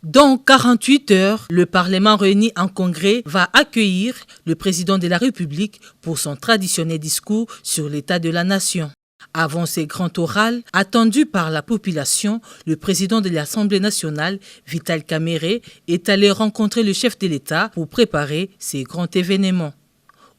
Dans 48 heures, le Parlement réuni en congrès va accueillir le président de la République pour son traditionnel discours sur l'état de la nation. Avant ces grands orales, attendus par la population, le président de l'Assemblée nationale, Vital Kamerhe, est allé rencontrer le chef de l'État pour préparer ces grands événements.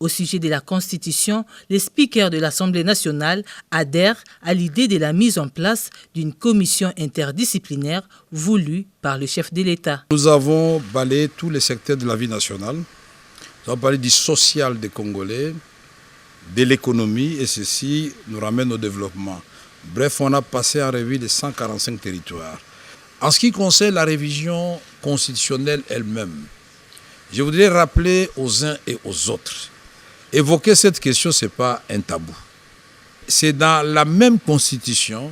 Au sujet de la Constitution, les speakers de l'Assemblée nationale adhèrent à l'idée de la mise en place d'une commission interdisciplinaire voulue par le chef de l'État. Nous avons balayé tous les secteurs de la vie nationale. Nous avons parlé du social des Congolais, de l'économie, et ceci nous ramène au développement. Bref, on a passé en revue les 145 territoires. En ce qui concerne la révision constitutionnelle elle-même, je voudrais rappeler aux uns et aux autres, évoquer cette question, ce n'est pas un tabou. C'est dans la même constitution,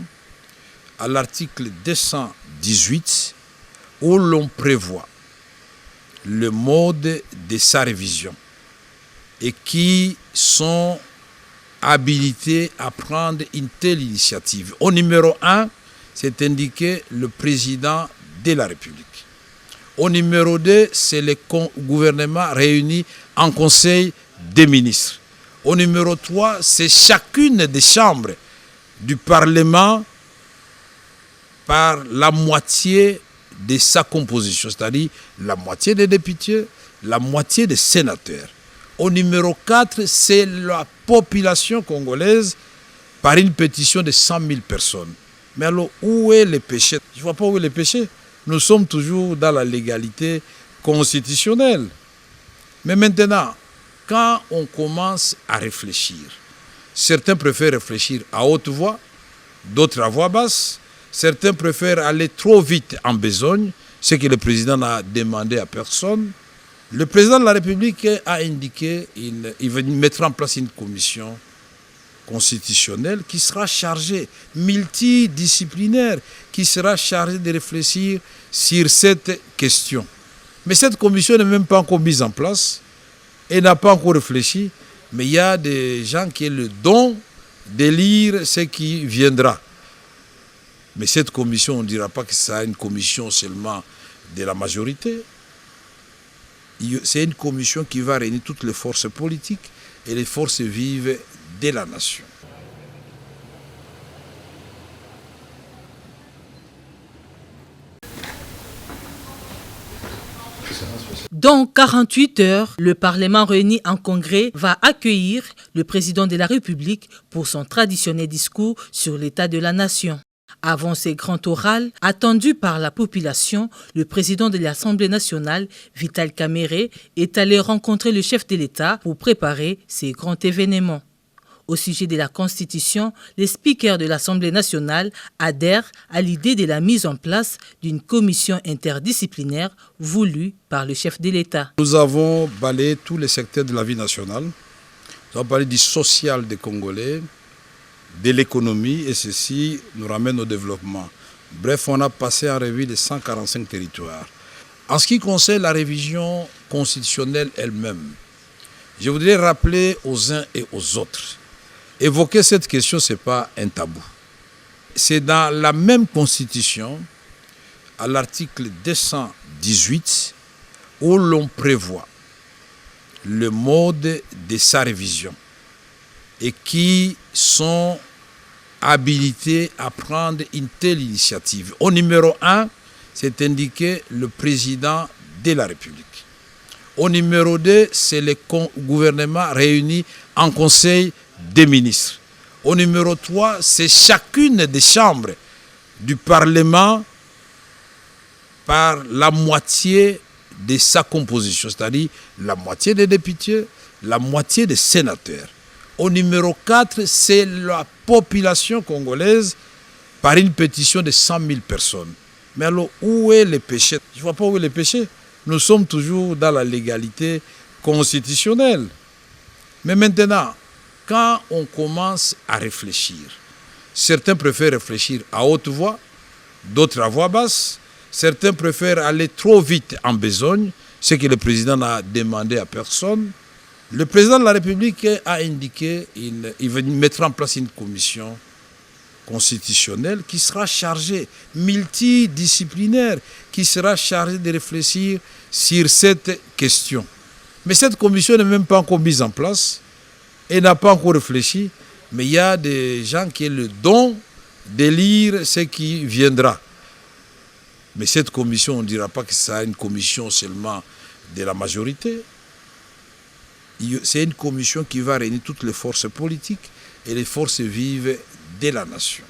à l'article 218, où l'on prévoit le mode de sa révision et qui sont habilités à prendre une telle initiative. Au numéro 1, c'est indiqué le président de la République. Au numéro 2, c'est le gouvernement réuni en conseil des ministres. Au numéro 3, c'est chacune des chambres du Parlement par la moitié de sa composition, c'est-à-dire la moitié des députés, la moitié des sénateurs. Au numéro 4, c'est la population congolaise par une pétition de 100 000 personnes. Mais alors, où est le péché? Je ne vois pas où est le péché. Nous sommes toujours dans la légalité constitutionnelle. Mais maintenant, quand on commence à réfléchir, certains préfèrent réfléchir à haute voix, d'autres à voix basse, certains préfèrent aller trop vite en besogne, ce que le président n'a demandé à personne. Le président de la République a indiqué qu'il va mettre en place une commission constitutionnelle qui sera chargée, multidisciplinaire, qui sera chargée de réfléchir sur cette question. Mais cette commission n'est même pas encore mise en place et n'a pas encore réfléchi, mais il y a des gens qui ont le don de lire ce qui viendra. Mais cette commission, on ne dira pas que c'est une commission seulement de la majorité. C'est une commission qui va réunir toutes les forces politiques et les forces vives de la nation. Dans 48 heures, le Parlement réuni en congrès va accueillir le président de la République pour son traditionnel discours sur l'état de la nation. Avant ces grands orales, attendus par la population, le président de l'Assemblée nationale, Vital Kamerhe, est allé rencontrer le chef de l'État pour préparer ces grands événements. Au sujet de la Constitution, les speakers de l'Assemblée nationale adhèrent à l'idée de la mise en place d'une commission interdisciplinaire voulue par le chef de l'État. Nous avons balayé tous les secteurs de la vie nationale. Nous avons parlé du social des Congolais, de l'économie, et ceci nous ramène au développement. Bref, on a passé en revue les 145 territoires. En ce qui concerne la révision constitutionnelle elle-même, je voudrais rappeler aux uns et aux autres, évoquer cette question, ce n'est pas un tabou. C'est dans la même constitution, à l'article 218, où l'on prévoit le mode de sa révision et qui sont habilités à prendre une telle initiative. Au numéro 1, c'est indiqué le président de la République. Au numéro 2, c'est le gouvernement réuni en conseil des ministres. Au numéro 3, c'est chacune des chambres du Parlement par la moitié de sa composition, c'est-à-dire la moitié des députés, la moitié des sénateurs. Au numéro 4, c'est la population congolaise par une pétition de 100 000 personnes. Mais alors, où est le péché? Je ne vois pas où est le péché. Nous sommes toujours dans la légalité constitutionnelle. Mais maintenant, quand on commence à réfléchir, certains préfèrent réfléchir à haute voix, d'autres à voix basse, certains préfèrent aller trop vite en besogne, ce que le président n'a demandé à personne. Le président de la République a indiqué qu'il va mettre en place une commission constitutionnelle qui sera chargée, multidisciplinaire, qui sera chargée de réfléchir sur cette question. Mais cette commission n'est même pas encore mise en place et n'a pas encore réfléchi, mais il y a des gens qui ont le don de lire ce qui viendra. Mais cette commission, on ne dira pas que c'est une commission seulement de la majorité. C'est une commission qui va réunir toutes les forces politiques et les forces vives de la nation.